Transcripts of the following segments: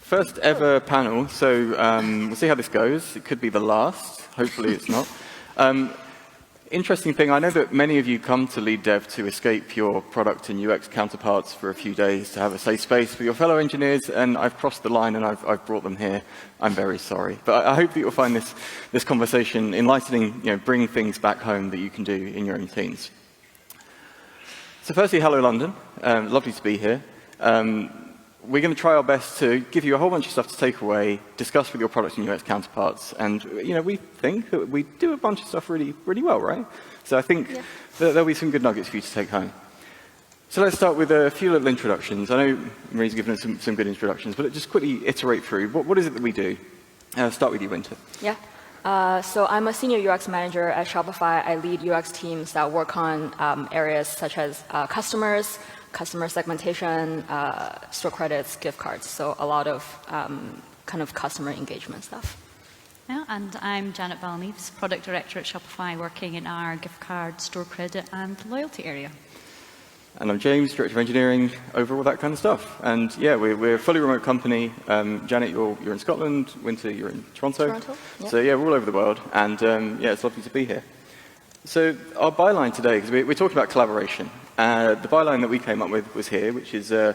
first ever panel, so we'll see how this goes. It could be the last. Hopefully it's not. Interesting thing, I know that many of you come to LeadDev to escape your product and UX counterparts for a few days to have a safe space for your fellow engineers, and I've crossed the line and I've brought them here. I'm very sorry. But I hope that you'll find this conversation enlightening, bring things back home that you can do in your own teams. So firstly, hello London. Lovely to be here. We're going to try our best to give you a whole bunch of stuff to take away, discuss with your product and UX counterparts, and we think that we do a bunch of stuff really, really well, right? So I think that there'll be some good nuggets for you to take home. So let's start with a few little introductions. I know Marie's given us some good introductions, but just quickly iterate through. What is it that we do? Start with you, Winter. Yeah. So I'm a senior UX manager at Shopify. I lead UX teams that work on areas such as customers, customer segmentation, store credits, gift cards. So a lot of kind of customer engagement stuff. Yeah, and I'm Janet Balneaves, product director at Shopify, working in our gift card, store credit, and loyalty area. And I'm James, director of engineering, over all that kind of stuff. And yeah, we're a fully remote company. Janet, you're in Scotland. Winter, you're in Toronto. Yeah. So yeah, we're all over the world. And yeah, it's lovely to be here. So our byline today, because we're talking about collaboration. The byline that we came up with was here, which is to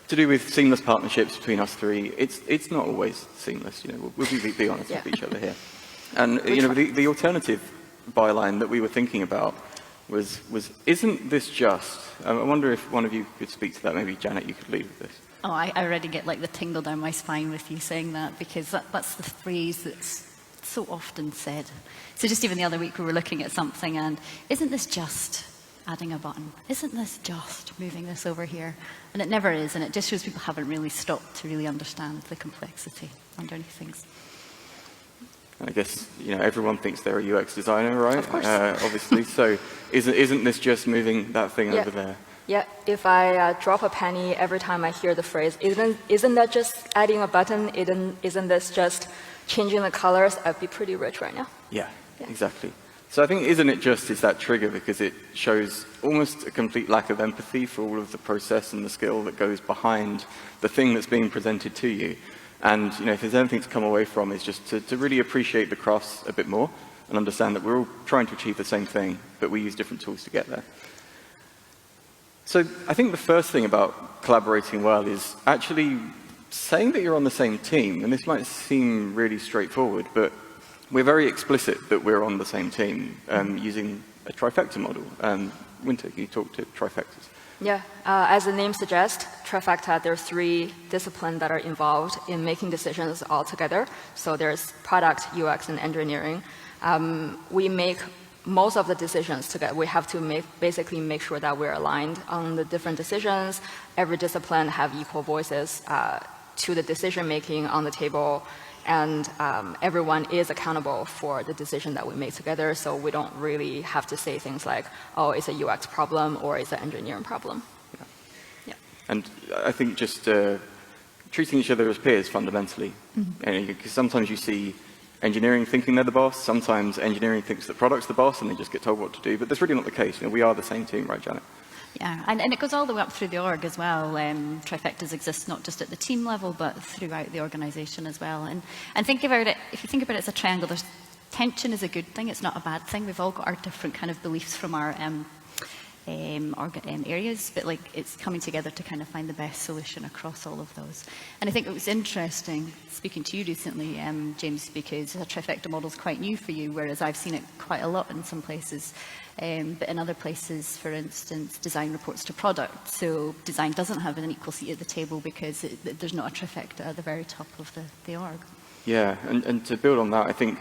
do with seamless partnerships between us three. It's not always seamless. We'll be honest with each other here. And the alternative byline that we were thinking about was isn't this just? I wonder if one of you could speak to that. Maybe Janet, you could lead with this. Oh, I already get like the tingle down my spine with you saying that, because that's the phrase that's so often said. So just even the other week we were looking at something and isn't this just adding a button? Isn't this just moving this over here? And it never is, and it just shows people haven't really stopped to really understand the complexity underneath things. I guess everyone thinks they're a UX designer, right? Of course. Obviously. So isn't this just moving that thing over there? Yeah. If I drop a penny every time I hear the phrase, isn't that just adding a button? Isn't this just changing the colors? I'd be pretty rich right now. Yeah. Exactly. So I think isn't it just is that trigger because it shows almost a complete lack of empathy for all of the process and the skill that goes behind the thing that's being presented to you. And if there's anything to come away from is just to really appreciate the crafts a bit more and understand that we're all trying to achieve the same thing, but we use different tools to get there. So I think the first thing about collaborating well is actually saying that you're on the same team. And this might seem really straightforward, but we're very explicit that we're on the same team using a trifecta model. Winter, can you talk to trifectas? Yeah, as the name suggests, trifecta, there are 3 disciplines that are involved in making decisions all together. So there's product, UX, and engineering. We make most of the decisions together. We have to basically make sure that we're aligned on the different decisions. Every discipline have equal voices to the decision making on the table. And everyone is accountable for the decision that we make together, so we don't really have to say things like, oh, it's a UX problem or it's an engineering problem. Yeah. And I think just treating each other as peers fundamentally. Because sometimes you see engineering thinking they're the boss, sometimes engineering thinks that product's the boss and they just get told what to do, but that's really not the case. We are the same team, right, Janet? Yeah, and it goes all the way up through the org as well. Trifectas exist not just at the team level, but throughout the organization as well. And think about it, if you think about it as a triangle, tension is a good thing, it's not a bad thing. We've all got our different kind of beliefs from our areas, but it's coming together to kind of find the best solution across all of those. And I think it was interesting speaking to you recently, James, because a trifecta model is quite new for you, whereas I've seen it quite a lot in some places. But in other places, for instance, design reports to product. So design doesn't have an equal seat at the table because there's not a trifecta at the very top of the org. Yeah, and to build on that, I think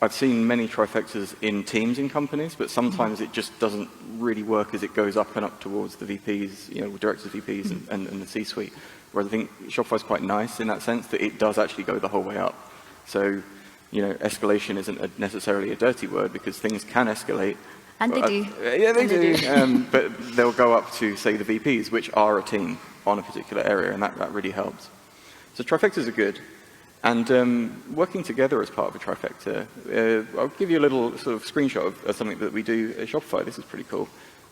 I've seen many trifectas in teams in companies, but sometimes it just doesn't really work as it goes up and up towards the VPs, directors, VPs, and the C-suite. Whereas I think Shopify is quite nice in that sense that it does actually go the whole way up. So, escalation isn't necessarily a dirty word because things can escalate. And they do. Yeah, they do. But they'll go up to, say, the VPs, which are a team on a particular area, and that really helps. So trifectas are good. And working together as part of a trifecta, I'll give you a little sort of screenshot of something that we do at Shopify. This is pretty cool.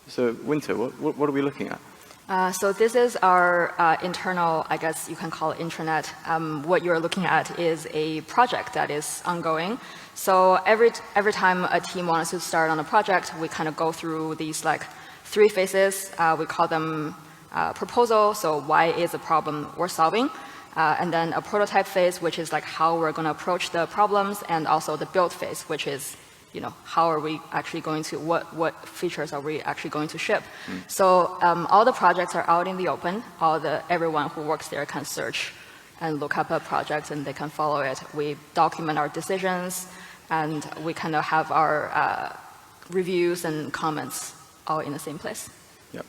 So Winter, what are we looking at? So this is our internal, I guess you can call it intranet. What you're looking at is a project that is ongoing. So every time a team wants to start on a project, we kind of go through these like 3 phases. We call them proposal, so why is a problem we're solving? And then a prototype phase, which is like how we're going to approach the problems, and also the build phase, which is how are we actually going to, what features are we actually going to ship? So all the projects are out in the open. Everyone who works there can search and look up a project and they can follow it. We document our decisions and we kind of have our reviews and comments all in the same place. Yep.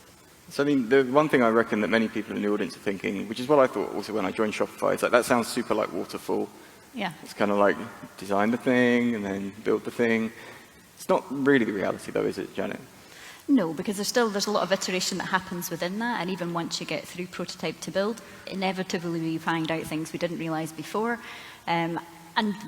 So I mean, the one thing I reckon that many people in the audience are thinking, which is what I thought also when I joined Shopify, is like that sounds super like waterfall. Yeah. It's kind of like design the thing and then build the thing. It's not really the reality though, is it, Janet? No, because there's a lot of iteration that happens within that, and even once you get through prototype to build, inevitably we find out things we didn't realize before. And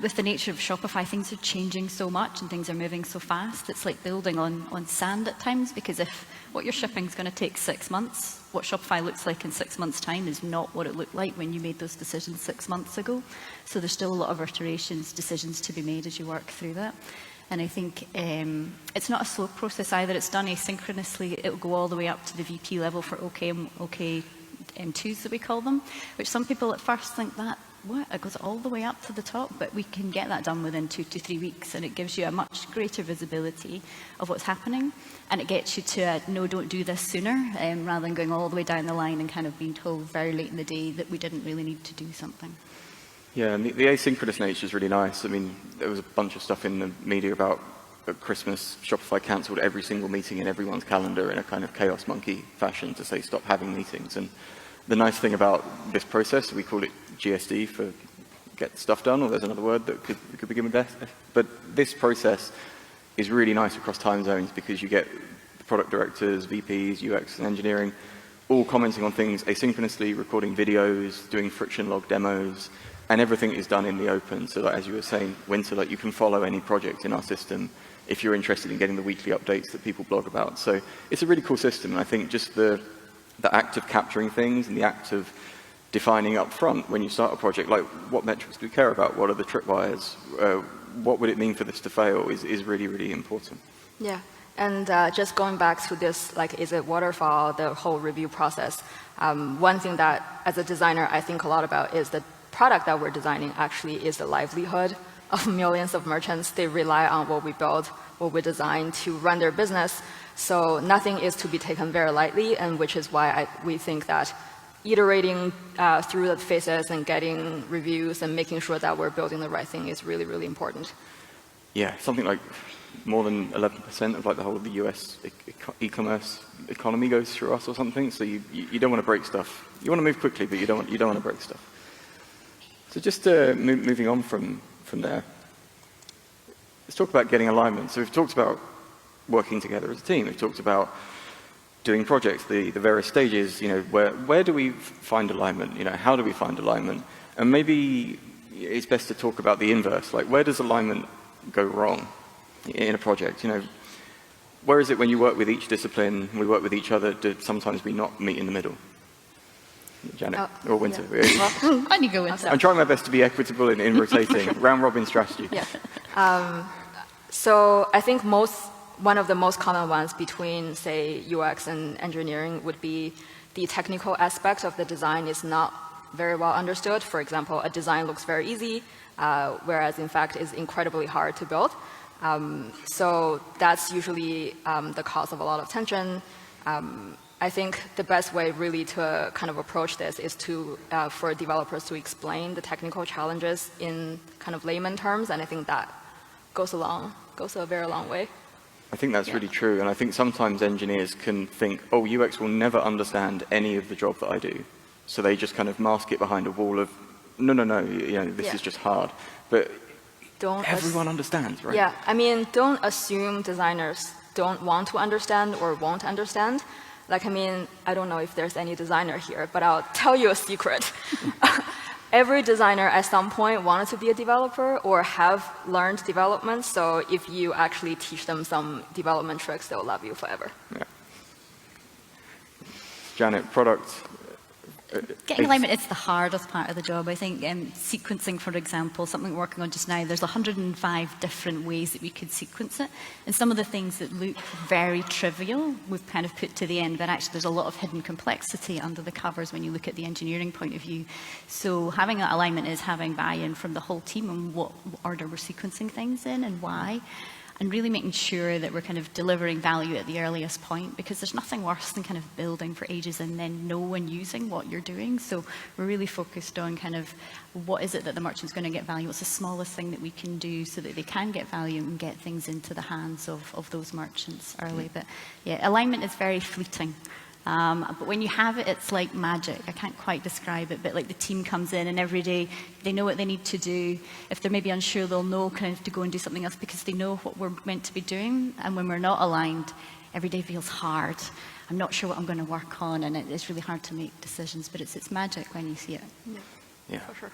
with the nature of Shopify, things are changing so much and things are moving so fast. It's like building on sand at times, because if what you're shipping is going to take 6 months, what Shopify looks like in 6 months' time is not what it looked like when you made those decisions 6 months ago. So there's still a lot of iterations, decisions to be made as you work through that. And I think it's not a slow process either. It's done asynchronously. It will go all the way up to the VP level for OK2s that we call them, which some people at first think that, what? It goes all the way up to the top, but we can get that done within 2 to 3 weeks, and it gives you a much greater visibility of what's happening, and it gets you to a, no, don't do this sooner, rather than going all the way down the line and kind of being told very late in the day that we didn't really need to do something. Yeah, and the asynchronous nature is really nice. I mean, there was a bunch of stuff in the media about at Christmas, Shopify cancelled every single meeting in everyone's calendar in a kind of chaos monkey fashion to say stop having meetings. And the nice thing about this process, we call it GSD for get stuff done, or there's another word that could begin with that. But this process is really nice across time zones because you get the product directors, VPs, UX and engineering, all commenting on things asynchronously, recording videos, doing friction log demos, and everything is done in the open. So that, as you were saying, Winter, like you can follow any project in our system if you're interested in getting the weekly updates that people blog about. So it's a really cool system, and I think just the act of capturing things and the act of defining up front when you start a project, like what metrics do we care about, what are the tripwires, what would it mean for this to fail is really, really important. Yeah, and just going back to this, like, is it waterfall, the whole review process, one thing that as a designer I think a lot about is the product that we're designing actually is the livelihood of millions of merchants. They rely on what we build, what we design to run their business. So nothing is to be taken very lightly, and which is why we think that iterating through the phases and getting reviews and making sure that we're building the right thing is really, really important. Yeah, something like more than 11% of like the whole of the US e-commerce economy goes through us or something. So you don't want to break stuff. You want to move quickly, but you don't want to break stuff. So just moving on from there, let's talk about getting alignment. So we've talked about working together as a team. We've talked about doing projects, the various stages. Where do we find alignment? How do we find alignment? And maybe it's best to talk about the inverse. Like, where does alignment go wrong in a project? Where is it when you work with each discipline, we work with each other, do sometimes we not meet in the middle? Janet, or Winter. Yeah. Well, I need to go Winter. I'm trying my best to be equitable in rotating. Round robin strategy. Yeah. So I think one of the most common ones between, say, UX and engineering would be the technical aspect of the design is not very well understood. For example, a design looks very easy, whereas in fact is incredibly hard to build. So that's usually the cause of a lot of tension. I think the best way really to kind of approach this is for developers to explain the technical challenges in kind of layman terms, and I think that goes a very long way. I think that's really true, and I think sometimes engineers can think, oh, UX will never understand any of the job that I do. So they just kind of mask it behind a wall of, no, this is just hard. But everyone understands, right? Yeah, I mean, don't assume designers don't want to understand or won't understand. Like, I mean, I don't know if there's any designer here, but I'll tell you a secret. Every designer at some point wanted to be a developer or have learned development, so if you actually teach them some development tricks, they'll love you forever. Yeah. Janet, product. Getting alignment is the hardest part of the job. I think sequencing, for example, something we're working on just now, there's 105 different ways that we could sequence it. And some of the things that look very trivial, we've kind of put to the end, but actually there's a lot of hidden complexity under the covers when you look at the engineering point of view. So having that alignment is having buy-in from the whole team on what order we're sequencing things in and why. And really making sure that we're kind of delivering value at the earliest point, because there's nothing worse than kind of building for ages and then no one using what you're doing. So we're really focused on kind of what is it that the merchant's going to get value, what's the smallest thing that we can do so that they can get value and get things into the hands of those merchants early. But yeah, alignment is very fleeting. But when you have it, it's like magic. I can't quite describe it, but like the team comes in and every day they know what they need to do. If they're maybe unsure, they'll know kind of to go and do something else because they know what we're meant to be doing. And when we're not aligned, every day feels hard. I'm not sure what I'm going to work on, and it's really hard to make decisions, but it's magic when you see it. Yeah, for sure.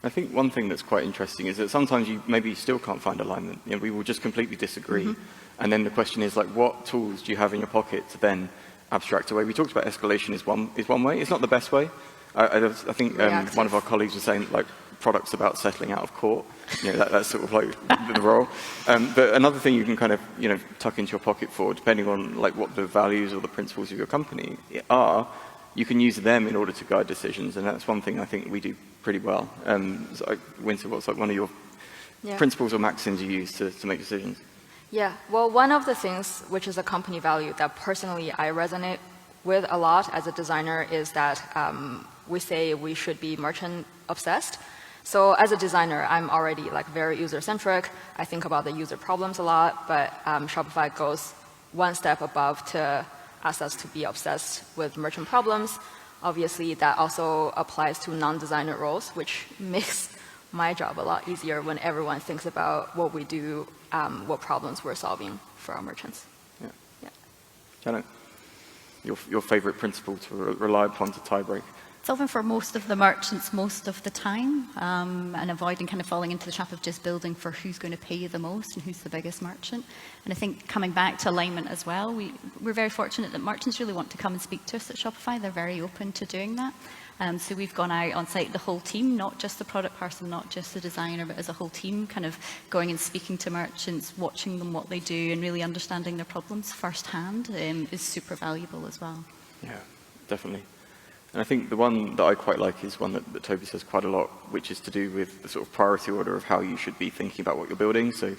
I think one thing that's quite interesting is that sometimes you maybe still can't find alignment. You know, we will just completely disagree. And then the question is, like, what tools do you have in your pocket to then abstract away? We talked about escalation is one way. It's not the best way. I think one of our colleagues was saying, like, products about settling out of court. You know, that's sort of like the role. But another thing you can kind of, you know, tuck into your pocket for, depending on like what the values or the principles of your company are, you can use them in order to guide decisions, and that's one thing I think we do pretty well. So, Winter, what's like one of your principles or maxims you use to make decisions? Yeah, well, one of the things which is a company value that personally I resonate with a lot as a designer is that we say we should be merchant obsessed. So as a designer, I'm already like very user-centric. I think about the user problems a lot, but Shopify goes one step above to ask us to be obsessed with merchant problems. Obviously, that also applies to non-designer roles, which makes my job a lot easier when everyone thinks about what we do, what problems we're solving for our merchants. Yeah. Janet, your favorite principle to rely upon to tie break? Solving for most of the merchants most of the time, and avoiding kind of falling into the trap of just building for who's going to pay you the most and who's the biggest merchant. And I think coming back to alignment as well, we're very fortunate that merchants really want to come and speak to us at Shopify. They're very open to doing that. So we've gone out on site, the whole team, not just the product person, not just the designer, but as a whole team, kind of going and speaking to merchants, watching them what they do, and really understanding their problems firsthand is super valuable as well. Yeah, definitely. And I think the one that I quite like is one that Toby says quite a lot, which is to do with the sort of priority order of how you should be thinking about what you're building. So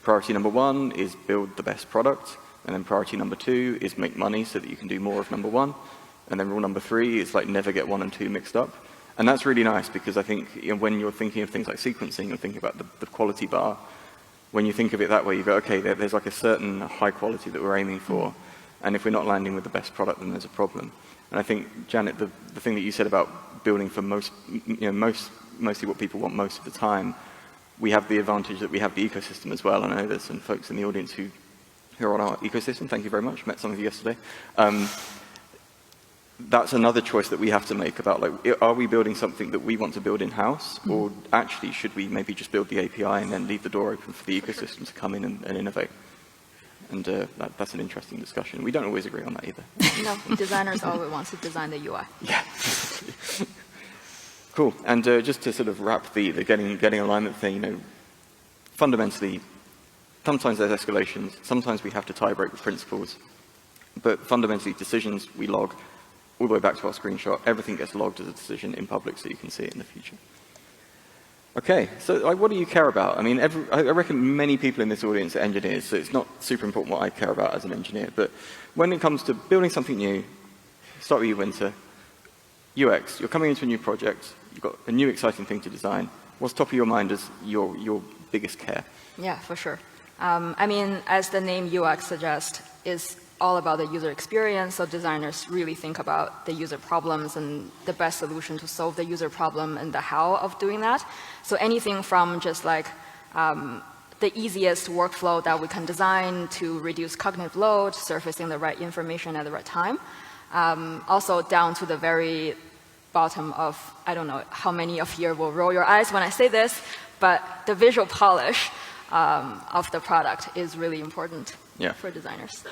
priority number 1 is build the best product, and then priority number 2 is make money so that you can do more of number 1. And then rule number 3 is like never get 1 and 2 mixed up. And that's really nice because I think when you're thinking of things like sequencing, you're thinking about the quality bar. When you think of it that way, you go, okay, there's like a certain high quality that we're aiming for. And if we're not landing with the best product, then there's a problem. And I think, Janet, the thing that you said about building for mostly what people want most of the time, we have the advantage that we have the ecosystem as well. I know there's some folks in the audience who are on our ecosystem. Thank you very much. Met some of you yesterday. That's another choice that we have to make about, like, are we building something that we want to build in-house, or actually should we maybe just build the API and then leave the door open for the ecosystem to come in and innovate? And that's an interesting discussion. We don't always agree on that either. No, designers always want to design the UI. Yeah. Cool. And just to sort of wrap the getting alignment thing, fundamentally, sometimes there's escalations. Sometimes we have to tie break with principles. But fundamentally, decisions we log all the way back to our screenshot. Everything gets logged as a decision in public so you can see it in the future. Okay, so what do you care about? I mean, I reckon many people in this audience are engineers, so it's not super important what I care about as an engineer. But when it comes to building something new, start with you, Winter. UX, you're coming into a new project, you've got a new exciting thing to design. What's top of your mind as your biggest care? Yeah, for sure. I mean, as the name UX suggests, is all about the user experience, so designers really think about the user problems and the best solution to solve the user problem and the how of doing that. So anything from just like the easiest workflow that we can design to reduce cognitive load, surfacing the right information at the right time. Also down to the very bottom of, I don't know how many of you will roll your eyes when I say this, but the visual polish of the product is really important for designers.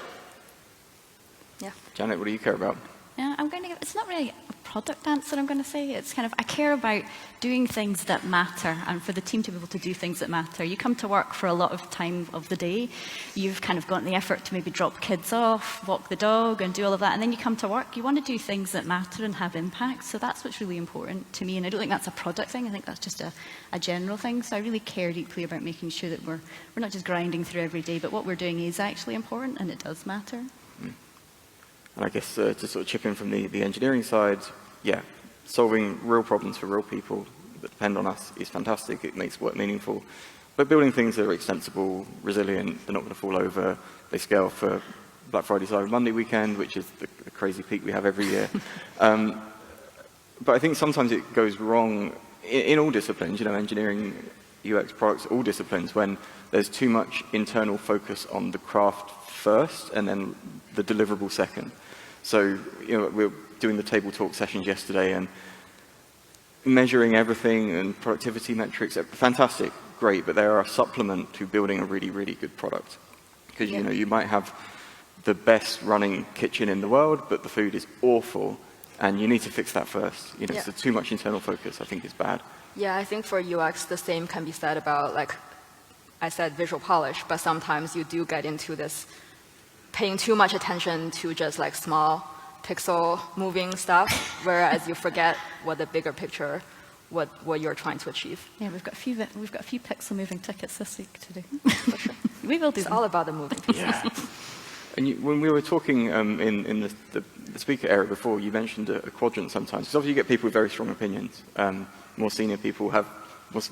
Yeah. Janet, what do you care about? Yeah, I'm going to give, it's not really a product answer, I'm going to say. It's kind of, I care about doing things that matter and for the team to be able to do things that matter. You come to work for a lot of time of the day. You've kind of gotten the effort to maybe drop kids off, walk the dog and do all of that. And then you come to work, you want to do things that matter and have impact. So that's what's really important to me. And I don't think that's a product thing. I think that's just a general thing. So I really care deeply about making sure that we're not just grinding through every day, but what we're doing is actually important and it does matter. And I guess to sort of chip in from the engineering side, yeah, solving real problems for real people that depend on us is fantastic. It makes work meaningful. But building things that are extensible, resilient, they're not going to fall over, they scale for Black Friday, Cyber Monday weekend, which is the crazy peak we have every year. But I think sometimes it goes wrong in all disciplines, you know, engineering, UX, products, all disciplines, when there's too much internal focus on the craft first and then the deliverable second. So, you know, we were doing the table talk sessions yesterday and measuring everything and productivity metrics, fantastic, great, but they're a supplement to building a really, really good product. Because, you know, you might have the best running kitchen in the world, but the food is awful, and you need to fix that first. You know, so too much internal focus, I think, is bad. Yeah, I think for UX, the same can be said about, like I said, visual polish, but sometimes you do get into this paying too much attention to just like small pixel moving stuff, whereas you forget what the bigger picture, what you're trying to achieve. Yeah, we've got a few pixel moving tickets this week to do. For sure. We will do It's them. all about the moving pieces. Yeah. And when we were talking in the speaker area before, you mentioned a quadrant sometimes. Because obviously you get people with very strong opinions. More senior people have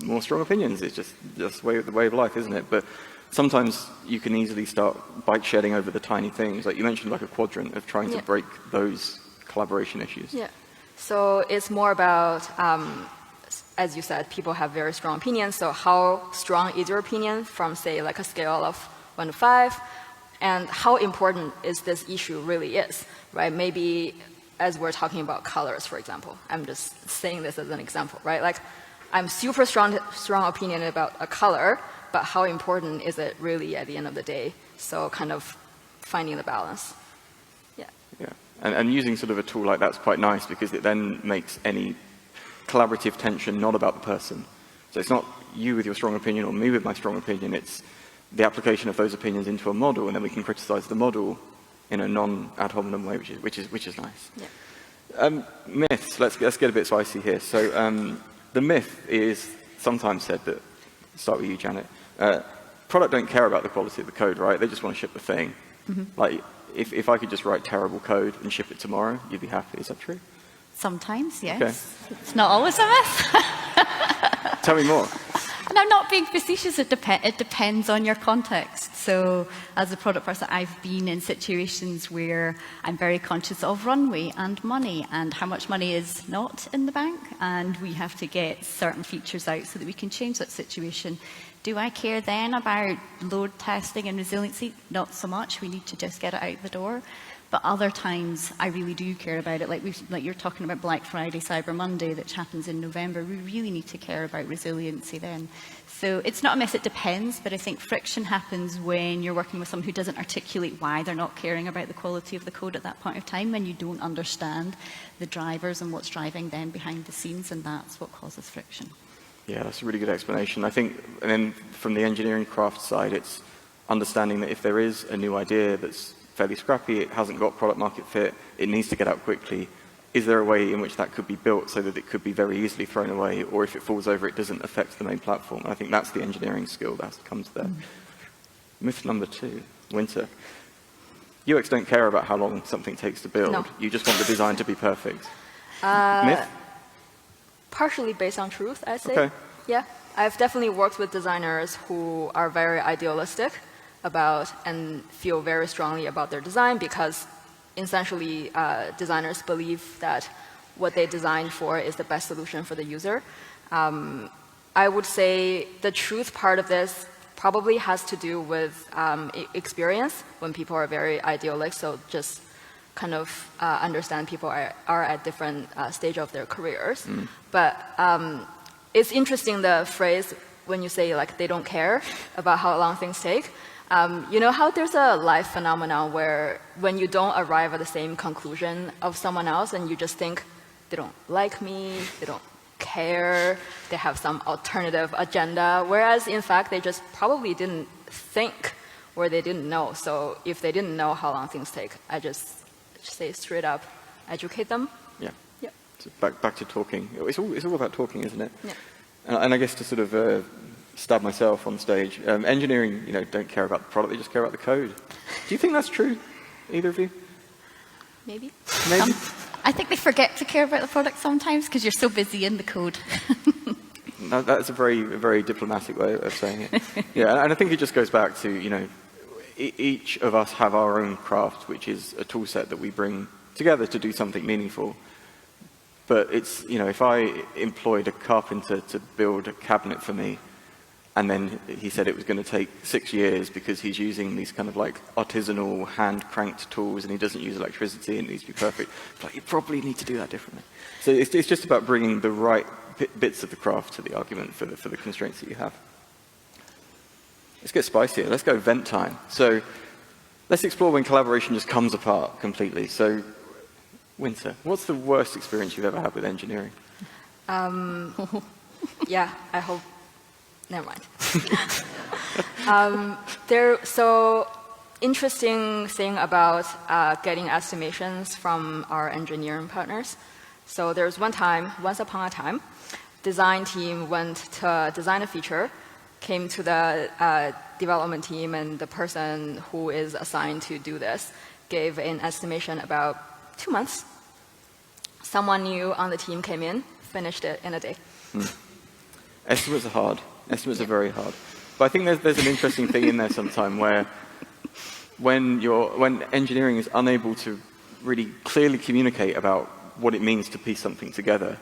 more strong opinions. It's just the way of life, isn't it? But sometimes you can easily start bike shedding over the tiny things. Like you mentioned, like a quadrant of trying to break those collaboration issues. Yeah. So it's more about, as you said, people have very strong opinions. So how strong is your opinion from, say, like a scale of 1 to 5? And how important is this issue really is, right? Maybe as we're talking about colors, for example. I'm just saying this as an example, right? Like I'm super strong opinion about a color, but how important is it really at the end of the day? So kind of finding the balance. Yeah. Yeah. And using sort of a tool like that's quite nice because it then makes any collaborative tension not about the person. So it's not you with your strong opinion or me with my strong opinion. It's the application of those opinions into a model, and then we can criticize the model in a non-ad hominem way, which is nice. Yeah. Myths. Let's get a bit spicy here. So the myth is sometimes said that. Start with you, Janet. Product don't care about the quality of the code, right? They just want to ship the thing. Like if I could just write terrible code and ship it tomorrow, you'd be happy. Is that true? Sometimes, yes. Okay. It's not always a myth. Tell me more. And I'm not being facetious, it depends on your context. So as a product person, I've been in situations where I'm very conscious of runway and money and how much money is not in the bank, and we have to get certain features out so that we can change that situation. Do I care then about load testing and resiliency? Not so much. We need to just get it out the door. But other times, I really do care about it. Like you're talking about Black Friday, Cyber Monday, that happens in November. We really need to care about resiliency then. So it's not a myth, it depends, but I think friction happens when you're working with someone who doesn't articulate why they're not caring about the quality of the code at that point of time, and you don't understand the drivers and what's driving them behind the scenes, and that's what causes friction. Yeah, that's a really good explanation. I think, and then from the engineering craft side, it's understanding that if there is a new idea that's fairly scrappy, it hasn't got product market fit, it needs to get out quickly. Is there a way in which that could be built so that it could be very easily thrown away, or if it falls over, it doesn't affect the main platform? And I think that's the engineering skill that has to come to there. Myth number 2, winter. UX don't care about how long something takes to build. No. You just want the design to be perfect. Myth? Partially based on truth, I'd say. Okay. Yeah. I've definitely worked with designers who are very idealistic about and feel very strongly about their design because essentially designers believe that what they designed for is the best solution for the user. I would say the truth part of this probably has to do with experience when people are very idealistic, so just kind of understand people are at different stage of their careers. But it's interesting the phrase when you say like they don't care about how long things take. You know how there's a life phenomenon where when you don't arrive at the same conclusion of someone else and you just think, they don't like me, they don't care, they have some alternative agenda, whereas in fact they just probably didn't think or they didn't know. So if they didn't know how long things take, I just say straight up, educate them. Yeah. Yep. So back to talking. It's all about talking, isn't it? Yeah. And I guess to sort of stab myself on stage, engineering, don't care about the product, they just care about the code. Do you think that's true, either of you? Maybe. Maybe. I think they forget to care about the product sometimes because you're so busy in the code. No, that's a very diplomatic way of saying it. Yeah, and I think it just goes back to, each of us have our own craft, which is a tool set that we bring together to do something meaningful. But it's, if I employed a carpenter to build a cabinet for me, and then he said it was going to take 6 years because he's using these kind of like artisanal hand-cranked tools and he doesn't use electricity and it needs to be perfect, but you probably need to do that differently. So it's just about bringing the right bits of the craft to the argument for the constraints that you have. Let's get spicier. Let's go vent time. So let's explore when collaboration just comes apart completely. So Winter, what's the worst experience you've ever had with engineering? Yeah, I hope. Never mind. So interesting thing about getting estimations from our engineering partners. So there's once upon a time, design team went to design a feature, came to the development team, and the person who is assigned to do this gave an estimation about 2 months. Someone new on the team came in, finished it in a day. Estimates are hard. Estimates are very hard. But I think there's an interesting thing in there sometime where when engineering is unable to really clearly communicate about what it means to piece something together,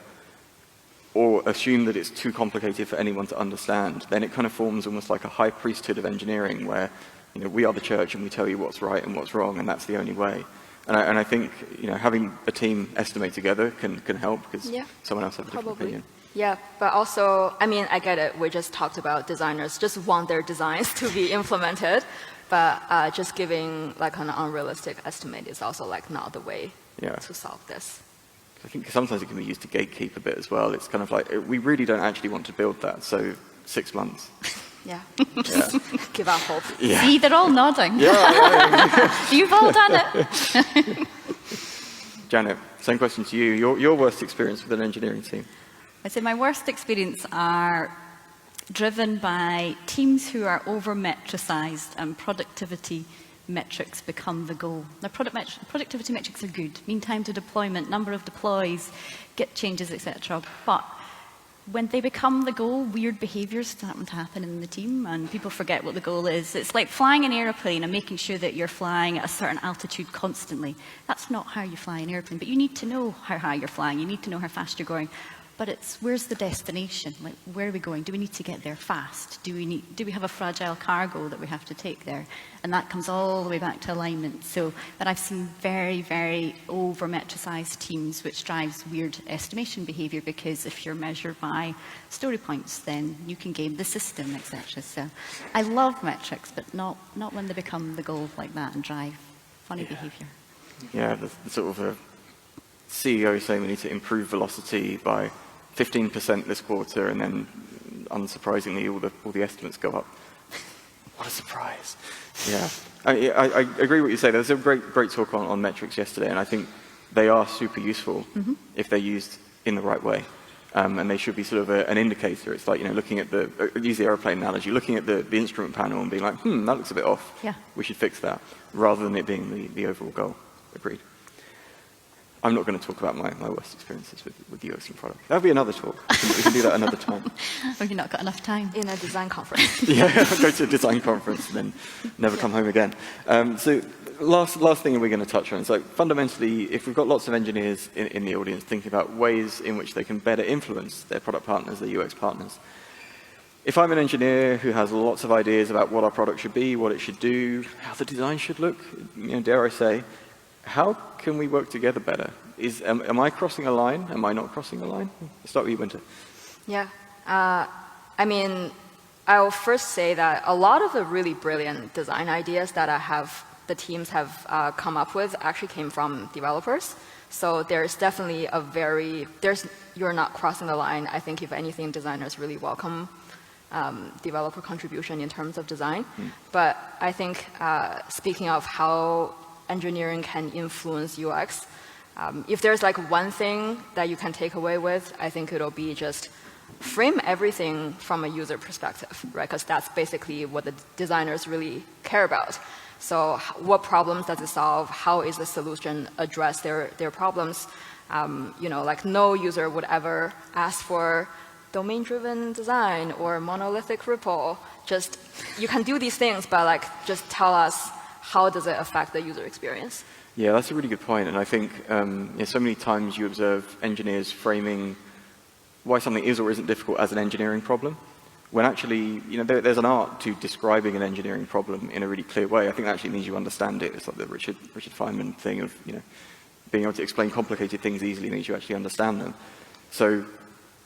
or assume that it's too complicated for anyone to understand, then it kind of forms almost like a high priesthood of engineering where we are the church and we tell you what's right and what's wrong, and that's the only way. And I think having a team estimate together can help because someone else has a different opinion. Yeah, but also, I get it. We just talked about designers just want their designs to be implemented, but just giving like an unrealistic estimate is also like not the way to solve this. I think sometimes it can be used to gatekeep a bit as well. It's kind of like, we really don't actually want to build that, so 6 months. Yeah. Give up hope. Yeah. See, they're all nodding. Yeah. You've all done it. Janet, same question to you. Your worst experience with an engineering team? I'd say my worst experience are driven by teams who are over-metricized and productivity metrics become the goal. Now, productivity metrics are good. Mean time to deployment, number of deploys, Git changes, etc. But when they become the goal, weird behaviors start to happen in the team and people forget what the goal is. It's like flying an airplane and making sure that you're flying at a certain altitude constantly. That's not how you fly an airplane, but you need to know how high you're flying. You need to know how fast you're going. But it's, where's the destination? Like, where are we going? Do we need to get there fast? Do we have a fragile cargo that we have to take there? And that comes all the way back to alignment. So, but I've seen very, very over-metricized teams, which drives weird estimation behavior, because if you're measured by story points, then you can game the system, etc. So I love metrics, but not when they become the goal like that and drive funny behavior. Yeah, the sort of CEO saying we need to improve velocity by 15% this quarter, and then, unsurprisingly, all the estimates go up. What a surprise! Yeah, I agree with what you say. There was a great talk on metrics yesterday, and I think they are super useful if they're used in the right way, and they should be sort of an indicator. It's like looking at use the airplane analogy, looking at the instrument panel and being like, that looks a bit off. Yeah. We should fix that, rather than it being the overall goal. Agreed. I'm not going to talk about my worst experiences with UX and product. That'll be another talk. We can do that another time. Well, you've not got enough time. In a design conference. Yeah, go to a design conference and then never come home again. So last thing we're going to touch on is, like, fundamentally, if we've got lots of engineers in the audience thinking about ways in which they can better influence their product partners, their UX partners. If I'm an engineer who has lots of ideas about what our product should be, what it should do, how the design should look, dare I say, how can we work together better? Am I crossing a line? Am I not crossing a line? Let's start with you, Winter. Yeah. I I'll first say that a lot of the really brilliant design ideas that the teams have come up with actually came from developers. So there's definitely you're not crossing the line. I think if anything, designers really welcome developer contribution in terms of design. But I think speaking of how engineering can influence UX, if there's like one thing that you can take away with, I think it'll be just frame everything from a user perspective, right? Because that's basically what the designers really care about. So what problems does it solve? How is the solution address their problems? Like no user would ever ask for domain-driven design or monolithic REPL. Just, you can do these things, but like just tell us how does it affect the user experience? Yeah, that's a really good point. And I think so many times you observe engineers framing why something is or isn't difficult as an engineering problem, when actually, there's an art to describing an engineering problem in a really clear way. I think that actually means you understand it. It's like the Richard Feynman thing of, being able to explain complicated things easily means you actually understand them. So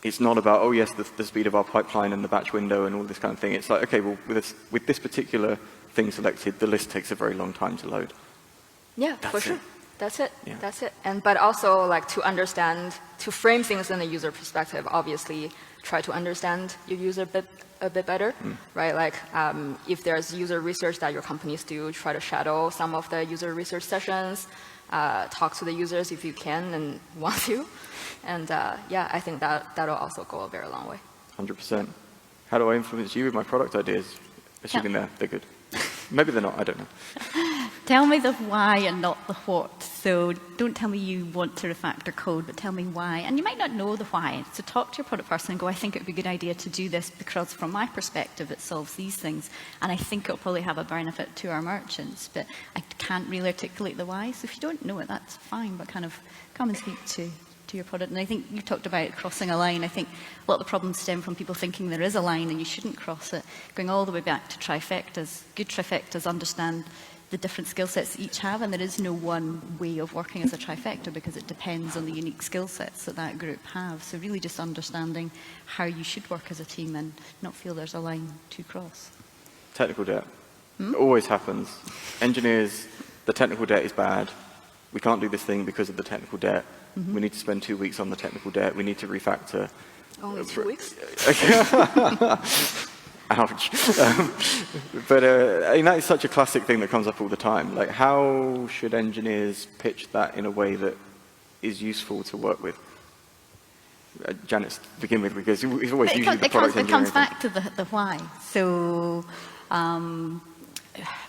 it's not about, oh yes, the speed of our pipeline and the batch window and all this kind of thing. It's like, okay, well, with this particular thing selected, the list takes a very long time to load. Yeah, for sure. That's it. Yeah. That's it. But also, like, to frame things in a user perspective, obviously, try to understand your user a bit better, right? Like, if there's user research that your companies do, try to shadow some of the user research sessions, talk to the users if you can and want to. And yeah, I think that'll also go a very long way. 100%. How do I influence you with my product ideas? Assuming they're good. Maybe they're not, I don't know. Tell me the why and not the what. So don't tell me you want to refactor code, but tell me why. And you might not know the why. So talk to your product person and go, I think it would be a good idea to do this because from my perspective, it solves these things. And I think it'll probably have a benefit to our merchants, but I can't really articulate the why. So if you don't know it, that's fine, but kind of come and speak to your product. And I think you talked about crossing a line. I think a lot of the problems stem from people thinking there is a line and you shouldn't cross it. Going all the way back to trifectas. Good trifectas understand the different skill sets each have, and there is no one way of working as a trifecta because it depends on the unique skill sets that group have. So really just understanding how you should work as a team and not feel there's a line to cross. Technical debt. It always happens. Engineers, the technical debt is bad. We can't do this thing because of the technical debt. We need to spend 2 weeks on the technical debt. We need to refactor. Only 2 weeks? Ouch. But that is such a classic thing that comes up all the time. Like, how should engineers pitch that in a way that is useful to work with? Janet, to begin with, because it's always usually the product engineering. It comes back to the why. So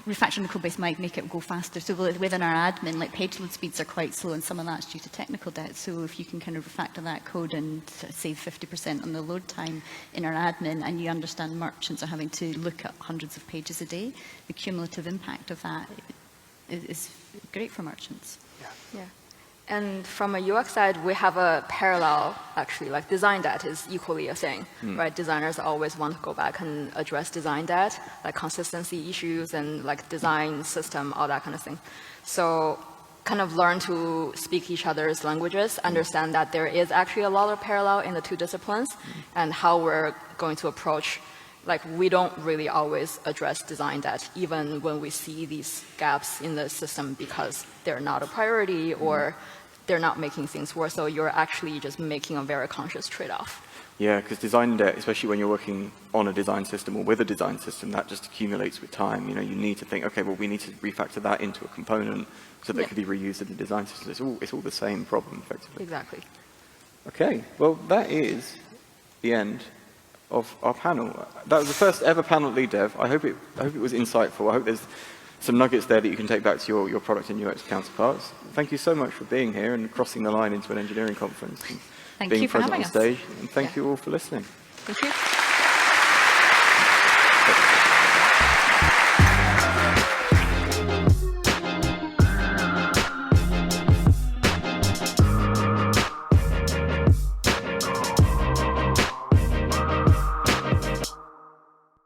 refactoring the code base might make it go faster. So within our admin, like page load speeds are quite slow, and some of that's due to technical debt. So if you can kind of refactor that code and save 50% on the load time in our admin, and you understand merchants are having to look at hundreds of pages a day, the cumulative impact of that is great for merchants. Yeah. And from a UX side, we have a parallel, actually, like design debt is equally a thing, right? Designers always want to go back and address design debt, like consistency issues and like design system, all that kind of thing. So kind of learn to speak each other's languages, understand that there is actually a lot of parallel in the two disciplines and how we're going to approach. Like, we don't really always address design debt, even when we see these gaps in the system because they're not a priority or they're not making things worse. So you're actually just making a very conscious trade-off. Yeah, because design debt, especially when you're working on a design system or with a design system, that just accumulates with time. You need to think, okay, well, we need to refactor that into a component so that it can be reused in the design system. It's all the same problem, effectively. Exactly. Okay, well, that is the end of our panel. That was the first ever panel at LeadDev. I hope it was insightful. I hope there's some nuggets there that you can take back to your product and UX counterparts. Thank you so much for being here and crossing the line into an engineering conference. And Thank being you for present having on us. stage. And thank you all for listening. Thank you.